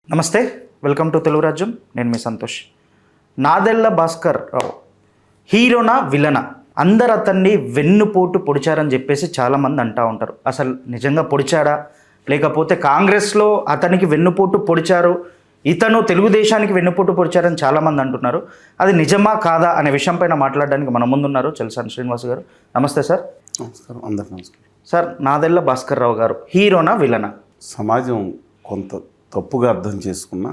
నమస్తే, welcome to Telugu రాజ్యం. నేను మీ సంతోష్. నాదెళ్ల భాస్కర్ రావు హీరోనా విలనా? అందరు అతన్ని వెన్నుపోటు పొడిచారని చెప్పేసి చాలామంది అంటూ ఉంటారు. అసలు నిజంగా పొడిచాడా, లేకపోతే కాంగ్రెస్లో అతనికి వెన్నుపోటు పొడిచారు, ఇతను తెలుగుదేశానికి వెన్నుపోటు పొడిచారని చాలామంది అంటున్నారు. అది నిజమా కాదా అనే విషయం పైన మాట్లాడడానికి మన ముందున్నారు చలసాని శ్రీనివాస్ గారు. నమస్తే సార్. నమస్కారం, అందరికీ నమస్కారం. సార్, నాదెళ్ల భాస్కర్ రావు గారు హీరోనా విలనా? సమాజం కొంత తప్పుగా అర్థం చేసుకున్న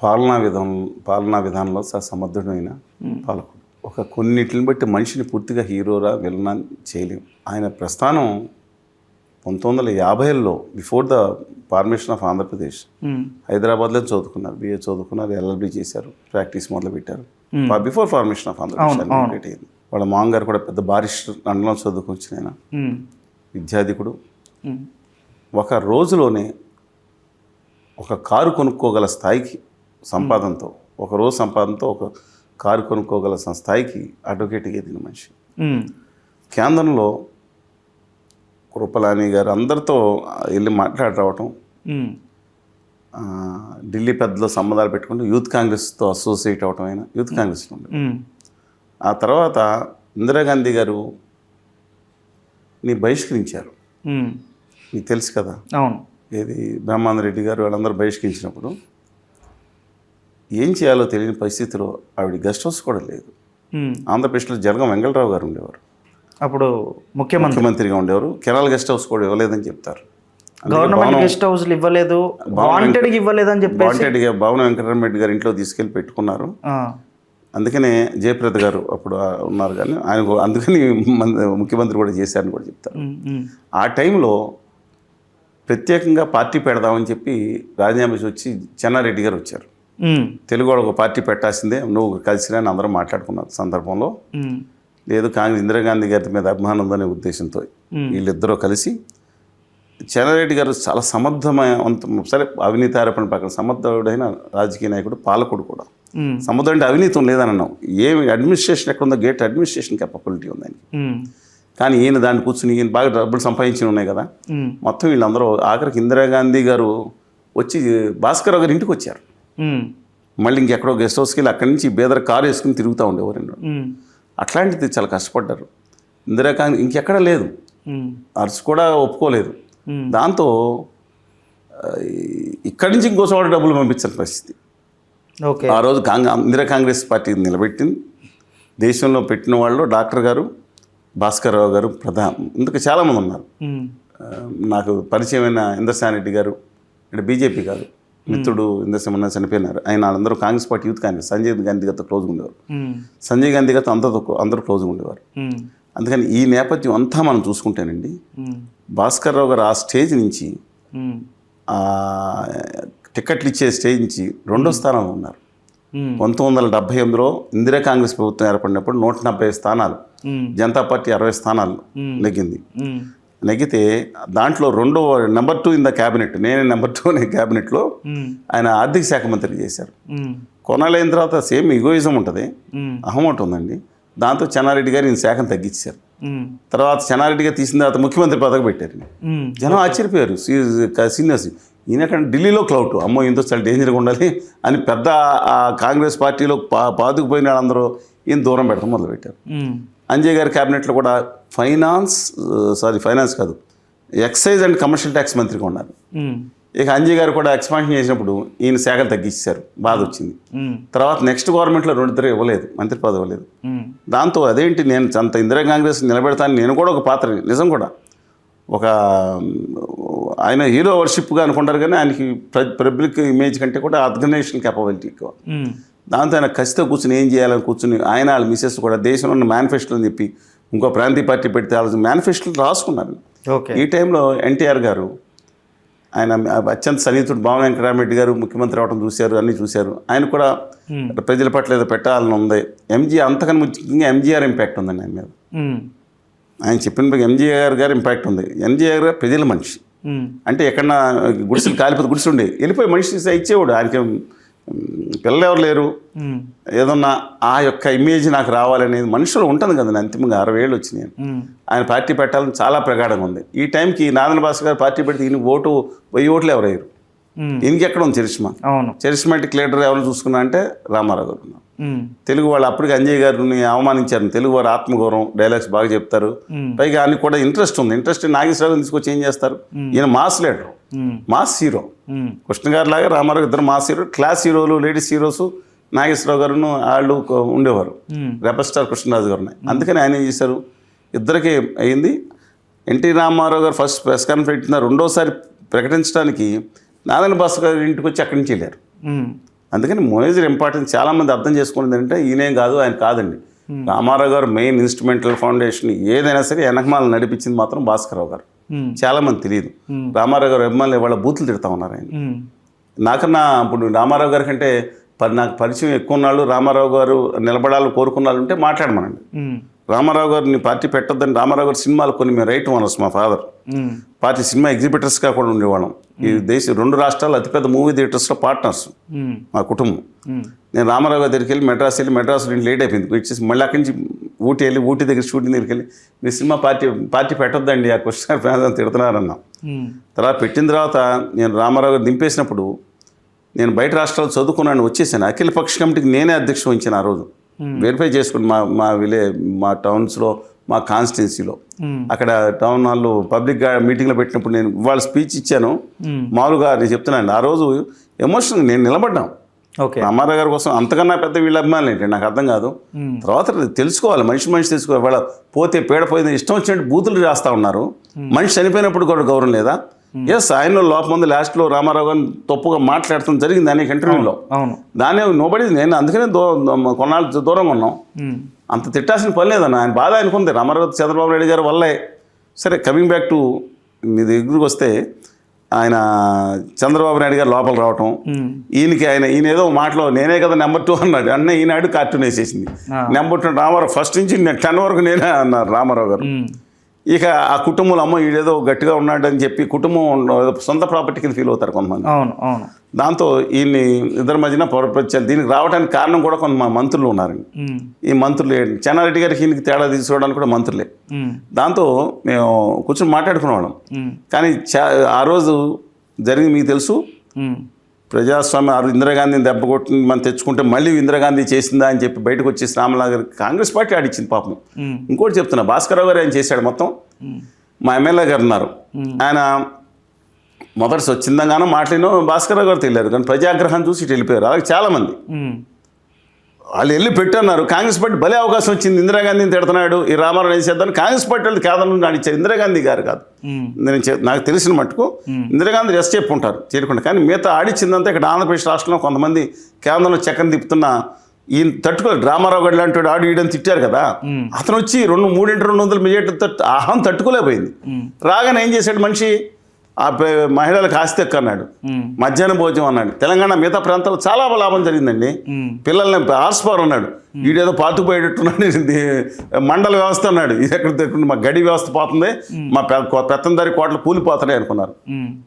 పాలనా విధానంలో సమర్థుడైన పాలకుడు. ఒక కొన్నిటిని బట్టి మనిషిని పూర్తిగా హీరోరా విలనా చేయలేం. ఆయన ప్రస్థానం 1950లో before the formation of Andhra Pradesh హైదరాబాద్లో చదువుకున్నారు. బిఏ చదువుకున్నారు, ఎల్ఎల్బి చేశారు, ప్రాక్టీస్ మొదలుపెట్టారు. బిఫోర్ ఫార్మేషన్ ఆఫ్ ఆంధ్రప్రదేశ్ అయింది. వాళ్ళ మామగారు కూడా పెద్ద బారిస్టర్, లండన్లో చదువుకొచ్చిన ఆయన విద్యాధికుడు. ఒక రోజులోనే ఒక కారు కొనుక్కోగల స్థాయికి సంపాదనతో, ఒక కారు కొనుక్కోగల స్థాయికి అడ్వకేట్గా ఎదిగిన మనిషి. కేంద్రంలో కృపలాని గారు అందరితో వెళ్ళి మాట్లాడి రావటం, ఢిల్లీ పెద్దలో సంబంధాలు పెట్టుకుంటూ యూత్ కాంగ్రెస్తో అసోసియేట్ అవటం. అయినా యూత్ కాంగ్రెస్లో ఉండే. ఆ తర్వాత ఇందిరాగాంధీ గారు బహిష్కరించారు. మీకు తెలుసు కదా. అవును. ఏది బ్రహ్మానంద రెడ్డి గారు వాళ్ళందరూ బహిష్కరించినప్పుడు ఏం చేయాలో తెలియని పరిస్థితిలో ఆవిడ గెస్ట్ హౌస్ కూడా లేదు. ఆంధ్రప్రదేశ్లో జలగం వెంకటరావు గారు ఉండేవారు, అప్పుడు ముఖ్యమంత్రిగా ఉండేవారు. కెనాల్ గెస్ట్ హౌస్ కూడా ఇవ్వలేదని చెప్తారు. గవర్నమెంట్ గెస్ట్ హౌస్లు ఇవ్వలేదు, వాంటెడ్గా ఇవ్వలేదని చెప్పి వాంటెడ్గా భావన వెంకటరామరెడ్డి గారు ఇంట్లో తీసుకెళ్ళి పెట్టుకున్నారు. అందుకనే జయప్రద గారు అప్పుడు ఉన్నారు, కానీ ఆయన అందుకని ముఖ్యమంత్రి కూడా చేశారని కూడా చెప్తారు. ఆ టైంలో ప్రత్యేకంగా పార్టీ పెడదామని చెప్పి రాజీనామా వచ్చి చెన్నారెడ్డి గారు వచ్చారు. తెలుగు వాళ్ళు ఒక పార్టీ పెట్టాల్సిందే, నువ్వు కలిసిరా అని అందరూ మాట్లాడుకున్నారు సందర్భంలో. లేదు, కాంగ్రెస్ ఇందిరాగాంధీ గారి మీద అభిమానం ఉందనే ఉద్దేశంతో వీళ్ళిద్దరూ కలిసి, చెన్నారెడ్డి గారు చాలా సరే అవినీతి ఆరోపణ పక్కన సమర్థుడైన రాజకీయ నాయకుడు, పాలకుడు కూడా. సమర్థుడు అంటే అవినీతి లేదని అన్నాం. ఏమి అడ్మినిస్ట్రేషన్ ఎక్కడ ఉందో, గేట్ అడ్మినిస్ట్రేషన్ కెపబిలిటీ ఉంది ఆయనకి. కానీ ఈయన దాన్ని కూర్చుని, ఈయన బాగా డబ్బులు సంపాదించి ఉన్నాయి కదా, మొత్తం వీళ్ళందరూ ఆఖరికి ఇందిరాగాంధీ గారు వచ్చి భాస్కర్ గారి ఇంటికి వచ్చారు. మళ్ళీ ఇంకెక్కడో గెస్ట్ హౌస్కి వెళ్ళి అక్కడి నుంచి బేదర కారు వేసుకుని తిరుగుతూ ఉండేవారు. అట్లాంటిది చాలా కష్టపడ్డారు. ఇందిరాగాంధీ ఇంకెక్కడ లేదు, అర్స్ కూడా ఒప్పుకోలేదు. దాంతో ఇక్కడి నుంచి ఇంకో చోట డబ్బులు పంపించాల్సిన పరిస్థితి. ఆ రోజు ఇందిరా కాంగ్రెస్ పార్టీ నిలబెట్టింది. దేశంలో పెట్టిన వాళ్ళు డాక్టర్ గారు, భాస్కర్ రావు గారు ఇందుకు చాలామంది ఉన్నారు. నాకు పరిచయమైన ఇంద్రసేన్ రెడ్డి గారు, అంటే బీజేపీ కాదు, మిత్రుడు ఇంద్రసేన్ చనిపోయినారు. ఆయన వాళ్ళందరూ కాంగ్రెస్ పార్టీ యూత్ కాంగ్రెస్, సంజయ్ గాంధీ గారితో క్లోజ్గా ఉండేవారు. సంజయ్ గాంధీ గారితో అందరూ క్లోజ్గా ఉండేవారు. అందుకని ఈ నేపథ్యం అంతా మనం చూసుకుంటేనండి, భాస్కర్ రావు గారు ఆ స్టేజ్ నుంచి, టికెట్లు ఇచ్చే స్టేజ్ నుంచి 2వ స్థానంలో ఉన్నారు. 1978లో ఇందిరా కాంగ్రెస్ ప్రభుత్వం ఏర్పడినప్పుడు 170 స్థానాలు, జనతా పార్టీ 60 స్థానాలు నెగ్గితే దాంట్లో నెంబర్ 2 ఇన్ ద క్యాబినెట్, నేనే నెంబర్ 2 అనే క్యాబినెట్లో ఆయన ఆర్థిక శాఖ మంత్రి చేశారు. కొనాలైన తర్వాత సేమ్ ఈగోయిజం ఉంటుంది, అహం ఉంటుందండి. దాంతో చెన్నారెడ్డి గారు ఈయన శాఖను తగ్గించారు. తర్వాత చెన్నారెడ్డి గారు తీసిన తర్వాత ముఖ్యమంత్రి పదవి పెట్టారు. జనం ఆశ్చర్యపోయారు. సీనియర్స్ ఈయనకంటే ఢిల్లీలో క్లౌట్, అమ్మో ఇంతో చాలా డేంజర్గా ఉండాలి అని పెద్ద కాంగ్రెస్ పార్టీలో పాతుకుపోయిన వాళ్ళందరూ ఈయన దూరం పెడతాం మొదలుపెట్టారు. అంజయ్ గారి క్యాబినెట్లో కూడా ఫైనాన్స్ కాదు, ఎక్సైజ్ అండ్ కమర్షియల్ ట్యాక్స్ మంత్రిగా ఉన్నారు. ఇక అంజయ్ గారు కూడా ఎక్స్పాన్షన్ చేసినప్పుడు ఈయన శాఖలు తగ్గించారు, బాధ వచ్చింది. తర్వాత నెక్స్ట్ గవర్నమెంట్లో 2 ఇవ్వలేదు, మంత్రి పదవి ఇవ్వలేదు. దాంతో అదేంటి, నేను అంత ఇందిరా కాంగ్రెస్ నిలబెడతాను, నేను కూడా ఒక పాత్ర, నిజం కూడా ఒక ఆయన హీరో వర్షిప్గా అనుకుంటారు, కానీ ఆయనకి పబ్లిక్ ఇమేజ్ కంటే కూడా ఆర్గనైజేషన్ కెపబిలిటీ ఎక్కువ. దాంతో ఆయన ఖచ్చితంగా కూర్చుని ఏం చేయాలని కూర్చుని, ఆయన వాళ్ళ మిసెస్ కూడా దేశంలో ఉన్న మేనిఫెస్టో అని చెప్పి ఇంకో ప్రాంతీయ పార్టీ పెడితే వాళ్ళ మేనిఫెస్టోలు రాసుకున్నారు. ఈ టైంలో ఎన్టీఆర్ గారు, ఆయన అత్యంత సన్నిహితుడు భావన వెంకటరామరెడ్డి గారు ముఖ్యమంత్రి అవడం చూశారు, అన్నీ చూశారు. ఆయన కూడా ప్రజల పట్ల ఏదో పెట్టాలని ఉంది. అంతకన్నా ముఖ్యంగా ఎంజీఆర్ ఇంపాక్ట్ ఉందండి ఆయన మీద. ఆయన చెప్పిన ఎంజీఆర్ గారు ఇంపాక్ట్ ఉంది. ఎంజీఆర్ గారు ప్రజల మనిషి, అంటే ఎక్కడన్నా గుడిసెలు కాలిపోతే గుడిసెలు ఉండే వెళ్ళిపోయి మనిషి ఇచ్చేవాడు. ఆయనకి పిల్లలు ఎవరు లేరు, ఏదన్నా ఆ యొక్క ఇమేజ్ నాకు రావాలనేది మనుషులు ఉంటుంది కదండి. అంతిమంగా 60 ఏళ్ళు వచ్చినాయి. ఆయన పార్టీ పెట్టాలని చాలా ప్రగాఢంగా ఉంది. ఈ టైంకి నాదెళ్ల భాస్కర్ గారు పార్టీ పెడితే ఈయన 1000 ఓట్లు ఎవరయ్యారు. ఈయనకి ఎక్కడ ఉంది చరిష్మా? అవును. చరిష్మాటిక్ లీడర్ ఎవరు చూసుకున్నా అంటే రామారావు గారు ఉన్నారు. ఉమ్, తెలుగు వాళ్ళు అప్పటికి అంజయ్ గారిని అవమానించారు. తెలుగు వారు ఆత్మగౌరవం, డైలాగ్స్ బాగా చెప్తారు. పైగా ఆయనకి కూడా ఇంట్రెస్ట్ ఉంది. ఇంట్రెస్ట్ నాగేశ్వరరావు తీసుకొచ్చి ఏం చేస్తారు? ఈయన mass leader, mass hero. Krishna గారి లాగా రామారావు ఇద్దరు మాస్ హీరో, క్లాస్ హీరోలు, లేడీస్ హీరోస్ నాగేశ్వరరావు గారును వాళ్ళు ఉండేవారు. రెబల్ స్టార్ కృష్ణరాజు గారు. అందుకని ఆయన ఏం చేశారు? ఇద్దరికి అయింది. ఎన్టీ రామారావు గారు ఫస్ట్ ప్రెస్ కాన్ఫరెన్స్ పెట్టిన రెండోసారి ప్రకటించడానికి నారాయణ భాస్కర్ గారి ఇంటికి వచ్చి అక్కడి నుంచి వెళ్ళారు. అందుకని మేజర్ ఇంపార్టెన్స్ చాలామంది అర్థం చేసుకునేది ఏంటంటే ఈయనేం కాదు, ఆయన కాదండి. రామారావు గారు మెయిన్ ఇన్స్ట్రుమెంటల్ ఫౌండేషన్ ఏదైనా సరే వెనకమాల నడిపించింది మాత్రం భాస్కరరావు గారు. చాలామంది తెలియదు. రామారావు గారు అభిమానులు వాళ్ళ బూతులు తిడతా ఉన్నారు ఆయన. నాకన్నా ఇప్పుడు రామారావు గారి కంటే నాకు పరిచయం ఎక్కువ ఉన్నాళ్ళు, రామారావు గారు నిలబడాలని కోరుకున్న వాళ్ళు ఉంటే మాట్లాడమనండి. రామారావు గారిని పార్టీ పెట్టొద్దని రామారావు గారి సినిమాలు కొన్ని మేము రైట్ ఓనర్స్, మా ఫాదర్ పార్టీ సినిమా ఎగ్జిబిటర్స్గా కూడా ఉండేవాళ్ళం. ఈ రెండు రాష్ట్రాలు అతిపెద్ద మూవీ థియేటర్స్లో పార్ట్నర్స్ మా కుటుంబం. నేను రామారావు గారి దగ్గరికి వెళ్ళి మెడ్రాస్ నేను లేట్ అయిపోయింది వచ్చేసి మళ్ళీ అక్కడి నుంచి ఊటీ దగ్గర షూటింగ్ దగ్గరికి వెళ్ళి మీ సినిమా పార్టీ పెట్టొద్దండి, ఆ క్వశ్చన్ ప్రాంతం తిడుతున్నారన్నా. తర్వాత పెట్టిన తర్వాత నేను రామారావు గారు దింపేసినప్పుడు నేను బయట రాష్ట్రాలు చదువుకున్నాను, వచ్చేసాను. అఖిల పక్ష కమిటీకి నేనే అధ్యక్ష వహించాను ఆ రోజు. వెరిఫై చేసుకుని మా టౌన్స్లో, మా కాన్స్టిట్యున్సీలో అక్కడ టౌన్ హాల్లో పబ్లిక్ మీటింగ్లో పెట్టినప్పుడు నేను ఇవాళ స్పీచ్ ఇచ్చాను. మామూలుగా నేను చెప్తున్నాను, ఆ రోజు ఎమోషనల్ నేను నిలబడ్డాం. రామారావు గారి కోసం. అంతకన్నా పెద్ద వీళ్ళ అభిమానులు ఏంటి నాకు అర్థం కాదు. తర్వాత తెలుసుకోవాలి, మనిషి తెలుసుకోవాలి. వాళ్ళ పోతే పేడపోయింది ఇష్టం వచ్చినట్టు బూతులు రాస్తూ ఉన్నారు. మనిషి చనిపోయినప్పుడు కూడా గౌరవం లేదా? ఎస్, ఆయనలో లోపం ఉంది. లాస్ట్లో రామారావు గారిని తప్పుగా మాట్లాడటం జరిగింది అనేక ఇంటర్వ్యూలో. దాన్ని నోబడి నేను అందుకనే కొన్నాళ్ళు దూరంగా ఉన్నాం. అంత తిట్టాల్సిన పని లేదన్న. ఆయన బాధ ఆయనకుంది. రామారావు చంద్రబాబు నాయుడు గారు వల్లే. సరే, కమింగ్ బ్యాక్ టు మీ దగ్గరికి వస్తే, ఆయన చంద్రబాబు నాయుడు గారు లోపల రావటం, ఈయన ఏదో మాటలో నేనే కదా నెంబర్ 2 అన్నాడు. అన్న ఈనాడు కార్టూన్ వేసేసింది. నెంబర్ 2 రామారావు ఫస్ట్ నుంచి 10 వరకు నేనే అన్నారు రామారావు గారు. ఇక ఆ కుటుంబంలో అమ్మ ఈడేదో గట్టిగా ఉన్నాడని చెప్పి కుటుంబం సొంత ప్రాపర్టీ కింద ఫీల్ అవుతారు కొంతమంది. దాంతో ఈయన్ని ఇద్దరి మధ్యన పొరపరిచారు. దీనికి రావడానికి కారణం కూడా కొంతమంది మంత్రులు ఉన్నారండి. ఈ మంత్రులు చెన్నారెడ్డి గారికి ఈయనకి తేడా తీసుకోవడానికి కూడా మంత్రులే. దాంతో మేము కూర్చొని మాట్లాడుకునేవాళ్ళం. కానీ ఆ రోజు జరిగింది మీకు తెలుసు. ప్రజాస్వామ్యం ఇందిరాగాంధీని దెబ్బ కొట్టి మనం తెచ్చుకుంటే మళ్ళీ ఇందిరాగాంధీ చేసిందా అని చెప్పి బయటకు వచ్చేసి రామలాగా కాంగ్రెస్ పార్టీ ఆడిచ్చింది పాపం. ఇంకోటి చెప్తున్నా, భాస్కరరావు గారు ఆయన చేశాడు మొత్తం. మా ఎమ్మెల్యే గారు ఉన్నారు, ఆయన మొదటి స్వచ్ఛందంగానో మాట్లాడినో భాస్కరరావు గారు తెలియదు, కానీ ప్రజాగ్రహం చూసి ఇటు వెళ్ళిపోయారు. అలాగే చాలామంది వాళ్ళు వెళ్ళి పెట్టన్నారు. కాంగ్రెస్ పార్టీ భలే అవకాశం వచ్చింది, ఇందిరాగాంధీని తిడుతున్నాడు, ఈ రామారావు ఏం చేద్దాం. కాంగ్రెస్ పార్టీ వాళ్ళు కేంద్రం నుండి ఆడిచ్చారు, ఇందిరాగాంధీ గారు కాదు. నాకు తెలిసిన మట్టుకు ఇందిరాగాంధీ రెస్ట్ చెప్పుంటారు చేయకుండా, కానీ మిగతా ఆడిచ్చిందంతా ఇక్కడ ఆంధ్రప్రదేశ్ రాష్ట్రంలో కొంతమంది కేంద్రంలో చక్కని తిప్పుతున్న ఈయన తట్టుకోలేదు. రామారావు గారు లాంటి వాడు ఈడని తిట్టారు కదా, అతను వచ్చి 200 మెజార్టీతో ఆహం తట్టుకోలేకపోయింది. రాగానే ఏం చేశాడు మనిషి, ఆ మహిళలకు ఆస్తి అన్నాడు, మధ్యాహ్నం భోజనం అన్నాడు. తెలంగాణ మిగతా ప్రాంతాల్లో చాలా లాభం జరిగిందండి. పిల్లల్ని హార్స్ పవర్ అన్నాడు, వీడేదో పాతుకుపోయేటట్టున్నాడు. మండల వ్యవస్థ అన్నాడు, ఇది ఎక్కడ మా గడి వ్యవస్థ పోతుంది, మా పెత్తందారి కోటలు కూలిపోతున్నాయి అనుకున్నారు.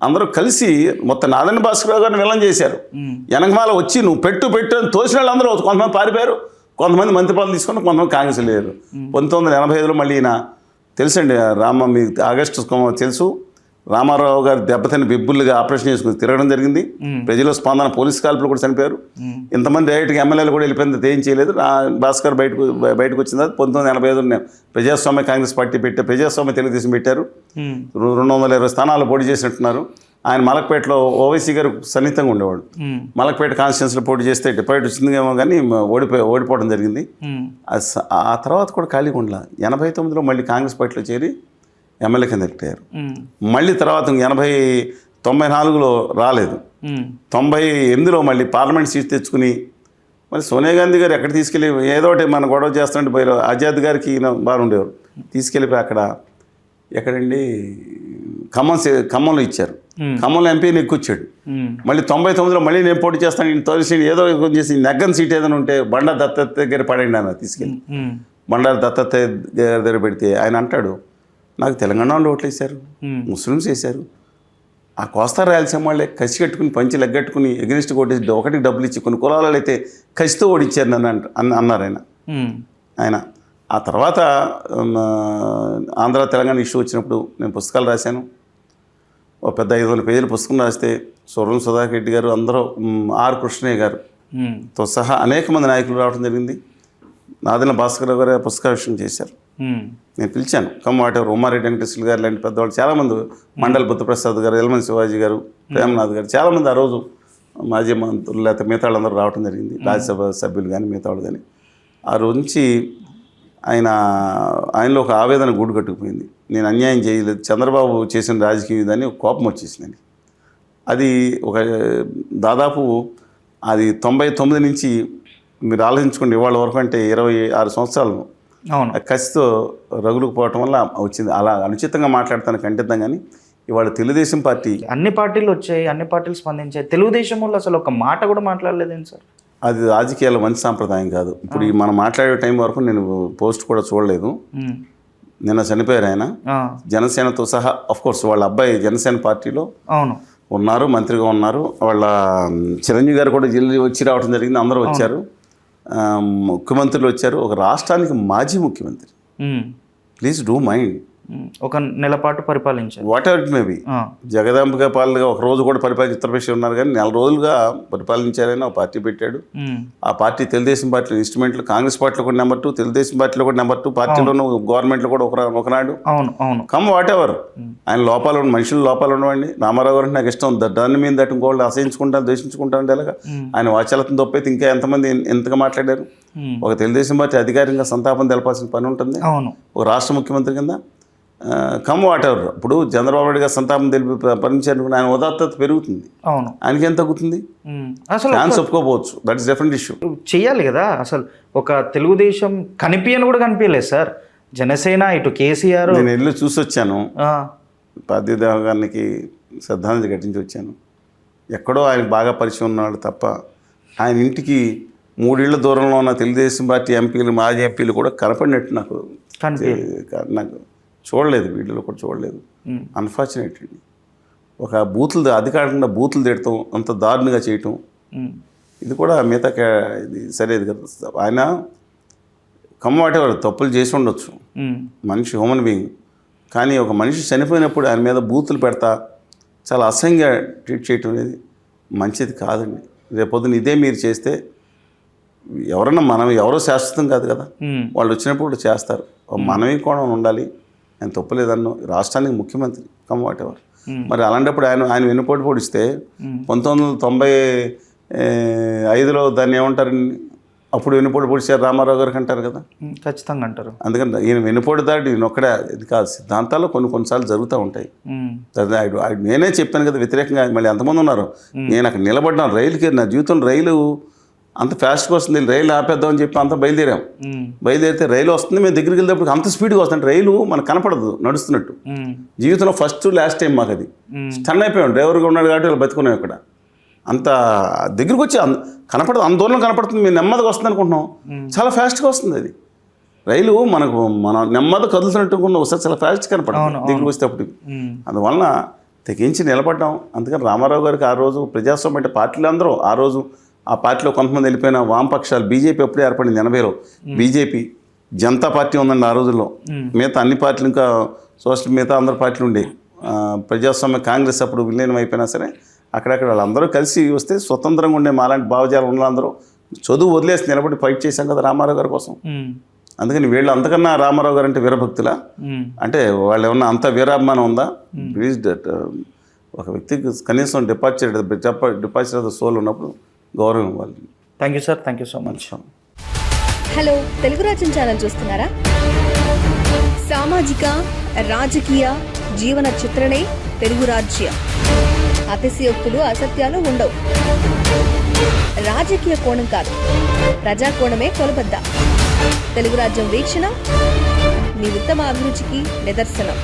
అందరూ కలిసి మొత్తం నారాయణ భాస్కరరావు గారిని విలన్ చేశారు. వెనకమాల వచ్చి నువ్వు పెట్టు అని తోసిన వాళ్ళు అందరూ కొంతమంది పారిపోయారు, కొంతమంది మంత్రి పదవులు తీసుకుని, కొంతమంది కాంగ్రెస్ లేరు. 1985లో మళ్ళీ ఈయన తెలుసండి, మీకు ఆగస్టు తెలుసు, రామారావు గారు దెబ్బతిని బిబ్బుల్గా ఆపరేషన్ చేసుకుని తిరగడం జరిగింది. ప్రజల స్పందన, పోలీస్ కాల్పులు కూడా చనిపోయారు. ఇంతమంది డైరెక్ట్గా ఎమ్మెల్యేలు కూడా వెళ్ళిపోయింది, ఏం చేయలేదు. భాస్కర్ బయటకు వచ్చిన తర్వాత 1985 ప్రజాస్వామ్య కాంగ్రెస్ పార్టీ పెట్టారు, ప్రజాస్వామ్య తెలుగుదేశం పెట్టారు. 220 స్థానాలు పోటీ చేసినట్టున్నారు. ఆయన మలక్పేటలో ఓవైసీ గారు సన్నిహితంగా ఉండేవాడు. మలక్పేట కాన్స్టిట్యున్సీలో పోటీ చేస్తే డిపాజిట్ వచ్చిందేమో కానీ ఓడిపోవడం జరిగింది. ఆ తర్వాత కూడా ఖాళీగా ఉండాల. 89లో మళ్ళీ కాంగ్రెస్ పార్టీలో చేరి ఎమ్మెల్యే కింద ఎక్కారు. మళ్ళీ తర్వాత 94లో రాలేదు. 98లో మళ్ళీ పార్లమెంట్ సీట్ తెచ్చుకుని మరి సోనియా గాంధీ గారు ఎక్కడ తీసుకెళ్ళి ఏదో ఒకటి మన గొడవ చేస్తుంటే పోయారు. ఆజాద్ గారికి ఈయన బాగుండేవారు, తీసుకెళ్ళిపోయి అక్కడ ఎక్కడండి ఖమ్మంలో ఇచ్చారు. ఖమ్మంలో ఎంపీని ఎక్కువచ్చాడు. మళ్ళీ 99లో మళ్ళీ నేను పోటీ చేస్తాను, ఈయన తోసి ఏదో చేసి నెగ్గన్ సీట్ ఏదైనా ఉంటే బండారు దత్తాత్రేయ దగ్గర పడండి అన్న తీసుకెళ్ళి. బండారు దత్తాత్రేయ గారి దగ్గర పెడితే ఆయన అంటాడు, నాకు తెలంగాణ వాళ్ళు ఓట్లు వేశారు, ముస్లిమ్స్ వేశారు, ఆ కోస్తా రాయలసీమ వాళ్ళే కసి కట్టుకుని పంచి లెగ్గట్టుకుని ఎగ్నిస్ట్ కొట్టేసి ఒకటికి డబ్బులు ఇచ్చి కొన్ని కులాలలో అయితే కసితో ఓడిచ్చారు నన్ను అన్నారు ఆయన. ఆ తర్వాత ఆంధ్ర తెలంగాణ ఇష్యూ వచ్చినప్పుడు నేను పుస్తకాలు రాశాను. ఒక పెద్ద 500 పేజీల పుస్తకం రాస్తే సురవరం సుధాకర్ రెడ్డి గారు, అందరూ ఆర్ కృష్ణయ్య గారు తో సహా అనేక మంది నాయకులు రావడం జరిగింది. నాదెళ్ల భాస్కర్ గారు పుస్తకావిష్కరణ చేశారు. నేను పిలిచాను. కమ్మవాటెవరు ఉమారెడ్డి వెంకటేశ్వర గారు లాంటి పెద్దవాళ్ళు చాలామంది, మండల్ బుద్ధప్రసాద్ గారు, ఎల్మన్ శివాజీ గారు, ప్రేమనాథ్ గారు, చాలామంది ఆ రోజు మాజీ మంత్రులు లేకపోతే మిగతా వాళ్ళందరూ రావడం జరిగింది. రాజ్యసభ సభ్యులు కానీ మిగతా వాళ్ళు కానీ. ఆ రోజు నుంచి ఆయనలో ఒక ఆవేదన గూడు కట్టుకుపోయింది. నేను అన్యాయం చేయలేదు, చంద్రబాబు చేసిన రాజకీయం ఇదని ఒక కోపం వచ్చేసింది. అది ఒక దాదాపు అది 99 నుంచి మీరు ఆలోచించుకోండి ఇవాళ వరకు, అంటే 26 సంవత్సరాలు కసితో రగులుకుపోవటం వల్ల వచ్చింది. అలా అనుచితంగా మాట్లాడతాను ఖండితం. కానీ ఇవాళ తెలుగుదేశం పార్టీ, అన్ని పార్టీలు వచ్చాయి, అన్ని పార్టీలు స్పందించాయి, తెలుగుదేశం వాళ్ళు అసలు ఒక మాట కూడా మాట్లాడలేదేంటి సార్? అది రాజకీయాల మంచి సాంప్రదాయం కాదు. ఇప్పుడు మనం మాట్లాడే టైం వరకు నేను పోస్ట్ కూడా చూడలేదు. నిన్న చనిపోయారు ఆయన, జనసేనతో సహా. అఫ్కోర్స్ వాళ్ళ అబ్బాయి జనసేన పార్టీలో ఉన్నారు, మంత్రిగా ఉన్నారు. వాళ్ళ చిరంజీవి గారు కూడా జిల్లా వచ్చి రావడం జరిగింది. అందరూ వచ్చారు, ముఖ్యమంత్రులు వచ్చారు. ఒక రాష్ట్రానికి మాజీ ముఖ్యమంత్రి, ప్లీజ్ డూ మైండ్, ఒక నెల పాటు పరిపాలించారు. Whatever it may be. Jagadambika పాలనగా ఒక రోజు కూడా పరిపాలించి ఉత్తరప్రదేశ్ ఉన్నారు, కానీ 4 రోజులుగా పరిపాలించారని ఒక పార్టీ పెట్టాడు. ఆ పార్టీ తెలుగుదేశం పార్టీలో ఇన్స్ట్రుమెంట్లు, కాంగ్రెస్ పార్టీలో కూడా నెంబర్ 2, తెలుగుదేశం పార్టీలో కూడా నెంబర్ 2, పార్టీలోనూ గవర్నమెంట్లో కూడా ఒకనాడు. Come what ever. ఆయన లోపాలు మనుషులు లోపాలు ఉండవండి. రామారావు గారు అంటే నాకు ఇష్టం. దాని మీద దట్ ఇంకోళ్ళు అసహించుకుంటాను, ద్వేషించుకుంటాను. ఎలాగా ఆయన వాచాలతను తప్పైతే ఇంకా ఎంతమంది ఎంతగా మాట్లాడారు. ఒక తెలుగుదేశం పార్టీ అధికారికంగా సంతాపం తెలపాల్సిన పని ఉంటుంది ఒక రాష్ట్ర ముఖ్యమంత్రి కింద. Come what ever. ఇప్పుడు చంద్రబాబు నాయుడు గారు సంతాపం తెలిపి పరిమించారు, ఆయన ఉదాత్తత పెరుగుతుంది. ఆయనకి ఏం తగ్గుతుంది? అసలు ఛాన్స్ ఒప్పుకోవచ్చు, దట్ ఇస్ డిఫరెంట్ ఇష్యూ. చెయ్యాలి కదా. అసలు ఒక తెలుగుదేశం కనిపించని కూడా కనిపించలేదు సార్. జనసేన, ఇటు కేసీఆర్. నేను వెళ్ళి చూసి వచ్చాను, పార్థిదేవ గారికి శ్రద్ధాంజలి ఘటించి వచ్చాను. ఎక్కడో ఆయనకు బాగా పరిచయం ఉన్నాడు తప్ప ఆయన ఇంటికి 3 ఇళ్ల దూరంలో ఉన్న తెలుగుదేశం పార్టీ ఎంపీలు, మాజీ ఎంపీలు కూడా కనపడినట్టు నాకు చూడలేదు, వీడియోలో కూడా చూడలేదు. అన్ఫార్చునేట్ అండి. ఒక బూతులు అధికారికంగా బూతులు తిడతాం, అంత దారుణంగా చేయటం, ఇది కూడా మిగతా ఇది సరేది కదా. ఆయన కమ్మవాటేవారు తప్పులు చేసి ఉండొచ్చు, మనిషి హ్యూమన్ బీయింగ్. కానీ ఒక మనిషి చనిపోయినప్పుడు ఆయన మీద బూతులు పెడతా చాలా అసహ్యంగా ట్రీట్ చేయటం అనేది మంచిది కాదండి. రేపొద్దున ఇదే మీరు చేస్తే ఎవరన్నా, మనం ఎవరో శాశ్వతం కాదు కదా, వాళ్ళు వచ్చినప్పుడు చేస్తారు. మనమే కూడా ఉండాలి. ఆయన తప్పలేదన్ను, రాష్ట్రానికి ముఖ్యమంత్రి కమ్మవాటేవారు. మరి అలాంటప్పుడు ఆయన వెన్నుపోటు పొడిస్తే 1995లో దాన్ని ఏమంటారండి, అప్పుడు వెన్నుపోటు పొడిచారు రామారావు గారికి అంటారు కదా. ఖచ్చితంగా అంటారు. అందుకని ఈయన వెన్నుపోటు దాటి ఈయన ఒక్కడే ఇది కాదు, సిద్ధాంతాలు కొన్నిసార్లు జరుగుతూ ఉంటాయి. నేనే చెప్పాను కదా వ్యతిరేకంగా, మళ్ళీ ఎంతమంది ఉన్నారు. నేను అక్కడ నిలబడ్డాను రైలుకి, నా జీవితంలో రైలు అంత ఫాస్ట్గా వస్తుంది, రైలు ఆపేద్దామని చెప్పి అంత బయలుదేరితే రైలు వస్తుంది, మేము దగ్గరికి వెళ్ళేటప్పుడు అంత స్పీడ్గా వస్తుంది, రైలు మనకు కనపడదు నడుస్తున్నట్టు. జీవితంలో ఫస్ట్ లాస్ట్ టైం మాకు అది. స్టన్ అయిపోయాం, డ్రైవర్గా ఉన్నాడు కాబట్టి వాళ్ళు బతుకున్నాం. ఇక్కడ అంత దగ్గరికి వచ్చి కనపడదు, ఆందోళన కనపడుతుంది, మేము నెమ్మదిగా వస్తుంది అనుకుంటున్నాం, చాలా ఫాస్ట్గా వస్తుంది అది. రైలు మన నెమ్మది కదులుతున్నట్టు ఒకసారి చాలా ఫాస్ట్ కనపడుతుంది దగ్గరికి వచ్చేటప్పుడు. అందువలన తెగించి నిలబడ్డాం. అందుకని రామారావు గారికి ఆ రోజు ప్రజాస్వామ్యం అంటే పార్టీలు అందరూ ఆ రోజు, ఆ పార్టీలో కొంతమంది వెళ్ళిపోయిన వామపక్షాలు, బీజేపీ ఎప్పుడే ఏర్పడింది 80లో. బీజేపీ, జనతా పార్టీ ఉందండి ఆ రోజుల్లో. మిగతా అన్ని పార్టీలు, ఇంకా సోషల్ మిగతా అందరు పార్టీలు ఉండే. ప్రజాస్వామ్య కాంగ్రెస్ అప్పుడు విలీనం అయిపోయినా సరే అక్కడక్కడ వాళ్ళందరూ కలిసి వస్తే స్వతంత్రంగా ఉండే మాలాంటి భావజాలు ఉన్న అందరూ చదువు వదిలేసి నిలబడి ఫైట్ చేశాం కదా రామారావు గారి కోసం. అందుకని వీళ్ళు అంతకన్నా రామారావు గారు అంటే వీరభక్తులా, అంటే వాళ్ళు ఏమన్నా అంత వీరాభిమానం ఉందా? ప్లీజ్ దట్ ఒక వ్యక్తికి కనీసం డిపార్చర్ ఆఫ్ ద సోల్ ఉన్నప్పుడు గౌరవం ఇవ్వాలి. Thank you sir, thank you so much. Hello, Telugu రాజ్యం ఛానల్ చూస్తున్నారా? సామాజిక, రాజకీయ, జీవన చిత్రణే తెలుగు రాజ్యం. అతిశయోక్తులు, అసత్యాలు ఉండవు. రాజకీయ కోణం కాదు, ప్రజా కోణమే కొలబద్ద. తెలుగు రాజ్యం వీక్షణ మీ ఉత్తమ అభిరుచికి నిదర్శనం.